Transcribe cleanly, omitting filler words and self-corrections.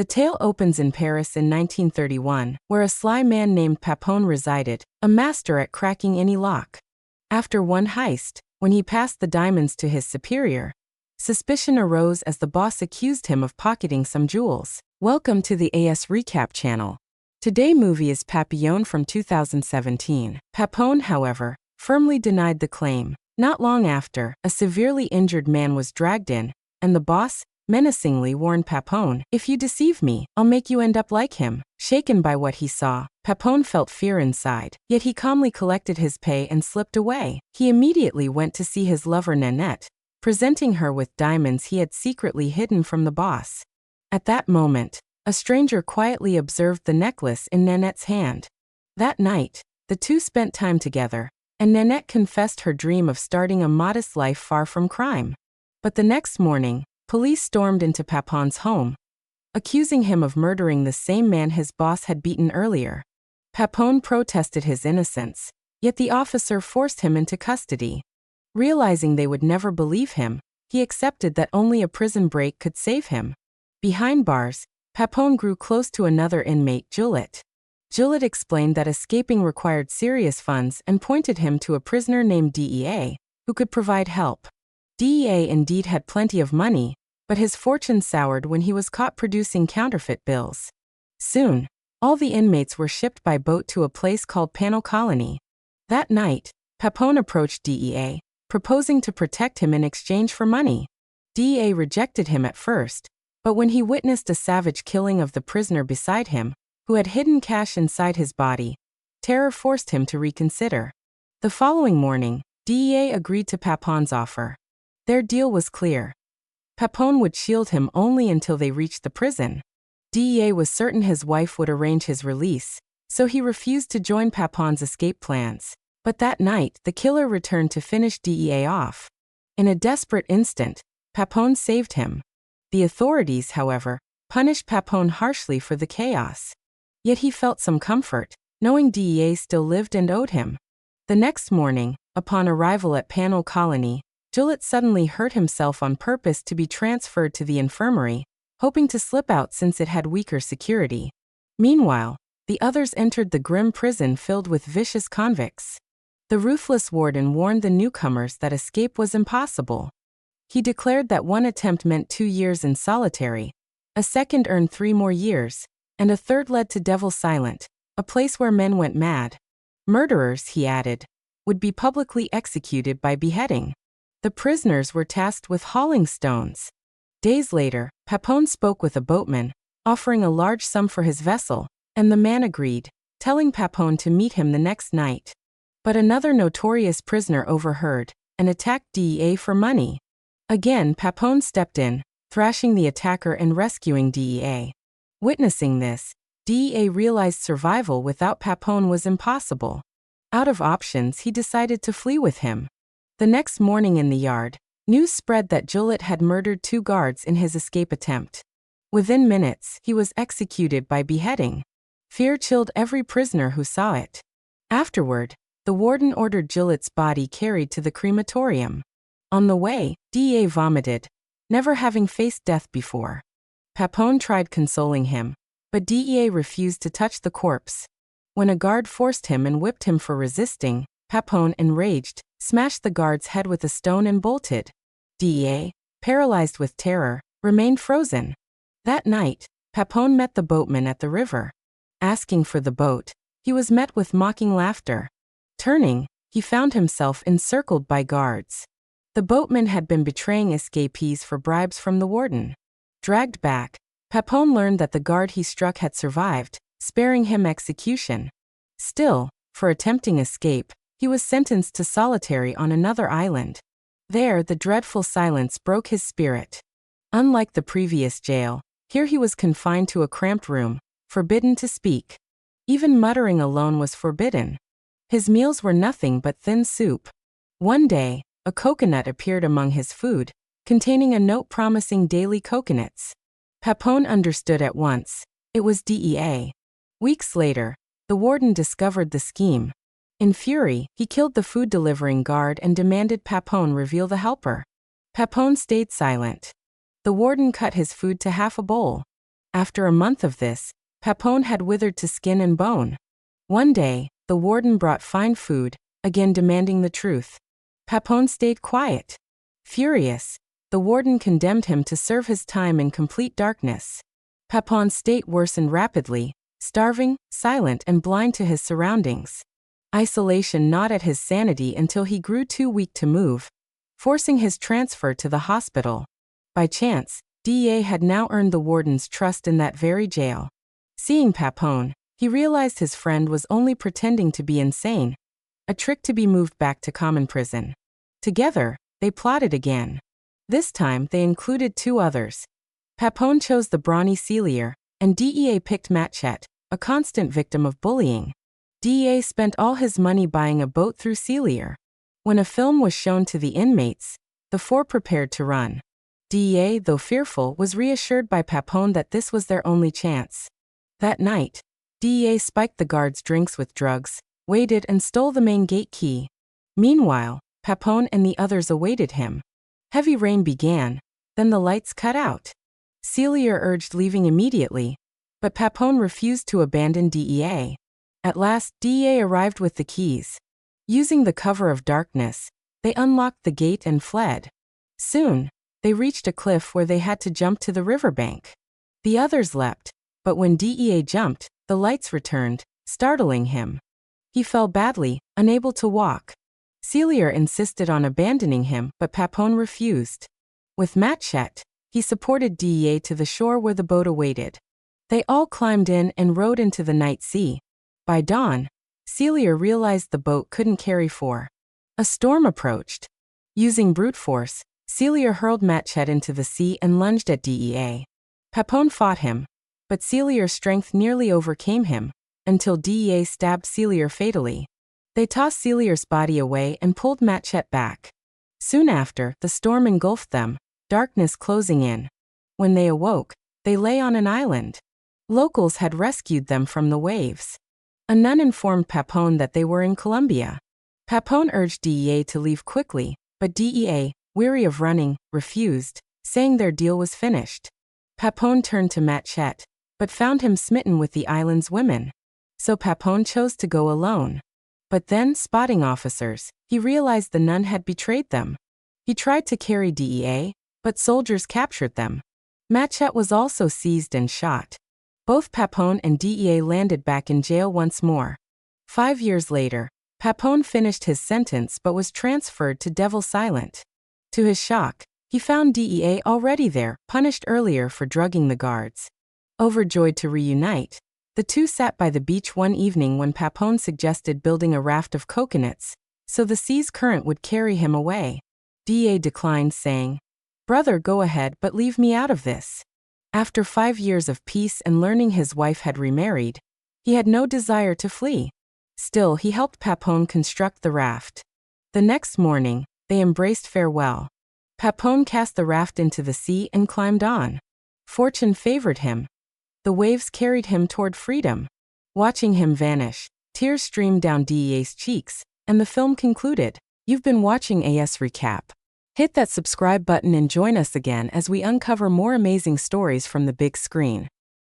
The tale opens in Paris in 1931, where a sly man named Papillon resided, a master at cracking any lock. After one heist, when he passed the diamonds to his superior, suspicion arose as the boss accused him of pocketing some jewels. Welcome to the AS Recap channel. Today's movie is Papillon from 2017. Papillon, however, firmly denied the claim. Not long after, a severely injured man was dragged in, and the boss menacingly warned Papillon, "If you deceive me, I'll make you end up like him." Shaken by what he saw, Papillon felt fear inside, yet he calmly collected his pay and slipped away. He immediately went to see his lover Nanette, presenting her with diamonds he had secretly hidden from the boss. At that moment, a stranger quietly observed the necklace in Nanette's hand. That night, the two spent time together, and Nanette confessed her dream of starting a modest life far from crime. But the next morning, police stormed into Papillon's home, accusing him of murdering the same man his boss had beaten earlier. Papillon protested his innocence, yet the officer forced him into custody. Realizing they would never believe him, he accepted that only a prison break could save him. Behind bars, Papillon grew close to another inmate, Juliet. Juliet explained that escaping required serious funds and pointed him to a prisoner named Dea, who could provide help. Dea indeed had plenty of money, but his fortune soured when he was caught producing counterfeit bills. Soon, all the inmates were shipped by boat to a place called Penal Colony. That night, Papillon approached Dea, proposing to protect him in exchange for money. Dea rejected him at first, but when he witnessed a savage killing of the prisoner beside him, who had hidden cash inside his body, terror forced him to reconsider. The following morning, Dea agreed to Papillon's offer. Their deal was clear. Papillon would shield him only until they reached the prison. Dea was certain his wife would arrange his release, so he refused to join Papillon's escape plans. But that night, the killer returned to finish Dea off. In a desperate instant, Papillon saved him. The authorities, however, punished Papillon harshly for the chaos. Yet he felt some comfort, knowing Dea still lived and owed him. The next morning, upon arrival at Penal Colony, Juliet suddenly hurt himself on purpose to be transferred to the infirmary, hoping to slip out since it had weaker security. Meanwhile, the others entered the grim prison filled with vicious convicts. The ruthless warden warned the newcomers that escape was impossible. He declared that one attempt meant 2 years in solitary, a second earned 3 more years, and a third led to Devil's Silent, a place where men went mad. Murderers, he added, would be publicly executed by beheading. The prisoners were tasked with hauling stones. Days later, Papillon spoke with a boatman, offering a large sum for his vessel, and the man agreed, telling Papillon to meet him the next night. But another notorious prisoner overheard and attacked Dea for money. Again, Papillon stepped in, thrashing the attacker and rescuing Dea. Witnessing this, Dea realized survival without Papillon was impossible. Out of options, he decided to flee with him. The next morning in the yard, news spread that Juliet had murdered 2 guards in his escape attempt. Within minutes, he was executed by beheading. Fear chilled every prisoner who saw it. Afterward, the warden ordered Juliet's body carried to the crematorium. On the way, Dea vomited, never having faced death before. Papillon tried consoling him, but Dea refused to touch the corpse. When a guard forced him and whipped him for resisting, Papillon, enraged, smashed the guard's head with a stone and bolted. Dea, paralyzed with terror, remained frozen. That night, Papillon met the boatman at the river. Asking for the boat, he was met with mocking laughter. Turning, he found himself encircled by guards. The boatman had been betraying escapees for bribes from the warden. Dragged back, Papillon learned that the guard he struck had survived, sparing him execution. Still, for attempting escape, he was sentenced to solitary on another island. There, the dreadful silence broke his spirit. Unlike the previous jail, here he was confined to a cramped room, forbidden to speak. Even muttering alone was forbidden. His meals were nothing but thin soup. One day, a coconut appeared among his food, containing a note promising daily coconuts. Papillon understood at once. It was Dea. Weeks later, the warden discovered the scheme. In fury, he killed the food-delivering guard and demanded Papillon reveal the helper. Papillon stayed silent. The warden cut his food to half a bowl. After a month of this, Papillon had withered to skin and bone. One day, the warden brought fine food, again demanding the truth. Papillon stayed quiet. Furious, the warden condemned him to serve his time in complete darkness. Papillon's state worsened rapidly, starving, silent and blind to his surroundings. Isolation gnawed at his sanity until he grew too weak to move, forcing his transfer to the hospital. By chance, Dega had now earned the warden's trust in that very jail. Seeing Papillon, he realized his friend was only pretending to be insane, a trick to be moved back to common prison. Together, they plotted again. This time, they included 2 others. Papillon chose the brawny Charrière, and Dega picked Machette, a constant victim of bullying. Dega spent all his money buying a boat through Charrière. When a film was shown to the inmates, the 4 prepared to run. Dega, though fearful, was reassured by Papillon that this was their only chance. That night, Dega spiked the guards' drinks with drugs, waited and stole the main gate key. Meanwhile, Papillon and the others awaited him. Heavy rain began, then the lights cut out. Charrière urged leaving immediately, but Papillon refused to abandon Dega. At last, Dega arrived with the keys. Using the cover of darkness, they unlocked the gate and fled. Soon, they reached a cliff where they had to jump to the riverbank. The others leapt, but when Dega jumped, the lights returned, startling him. He fell badly, unable to walk. Charrière insisted on abandoning him, but Papillon refused. With Machette, he supported Dega to the shore where the boat awaited. They all climbed in and rowed into the night sea. By dawn, Charrière realized the boat couldn't carry 4. A storm approached. Using brute force, Charrière hurled Machette into the sea and lunged at Dega. Papillon fought him, but Charrière's strength nearly overcame him, until Dega stabbed Charrière fatally. They tossed Charrière's body away and pulled Machette back. Soon after, the storm engulfed them, darkness closing in. When they awoke, they lay on an island. Locals had rescued them from the waves. A nun informed Papillon that they were in Colombia. Papillon urged Dega to leave quickly, but Dega, weary of running, refused, saying their deal was finished. Papillon turned to Machette, but found him smitten with the island's women. So Papillon chose to go alone. But then, spotting officers, he realized the nun had betrayed them. He tried to carry Dega, but soldiers captured them. Machette was also seized and shot. Both Papillon and Dega landed back in jail once more. 5 years later, Papillon finished his sentence but was transferred to Devil's Island. To his shock, he found Dega already there, punished earlier for drugging the guards. Overjoyed to reunite, the 2 sat by the beach one evening when Papillon suggested building a raft of coconuts, so the sea's current would carry him away. Dega declined, saying, "Brother, go ahead, but leave me out of this." After 5 years of peace and learning his wife had remarried, he had no desire to flee. Still, he helped Papillon construct the raft. The next morning, they embraced farewell. Papillon cast the raft into the sea and climbed on. Fortune favored him. The waves carried him toward freedom. Watching him vanish, tears streamed down Dega's cheeks, and the film concluded. You've been watching AS Recap. Hit that subscribe button and join us again as we uncover more amazing stories from the big screen.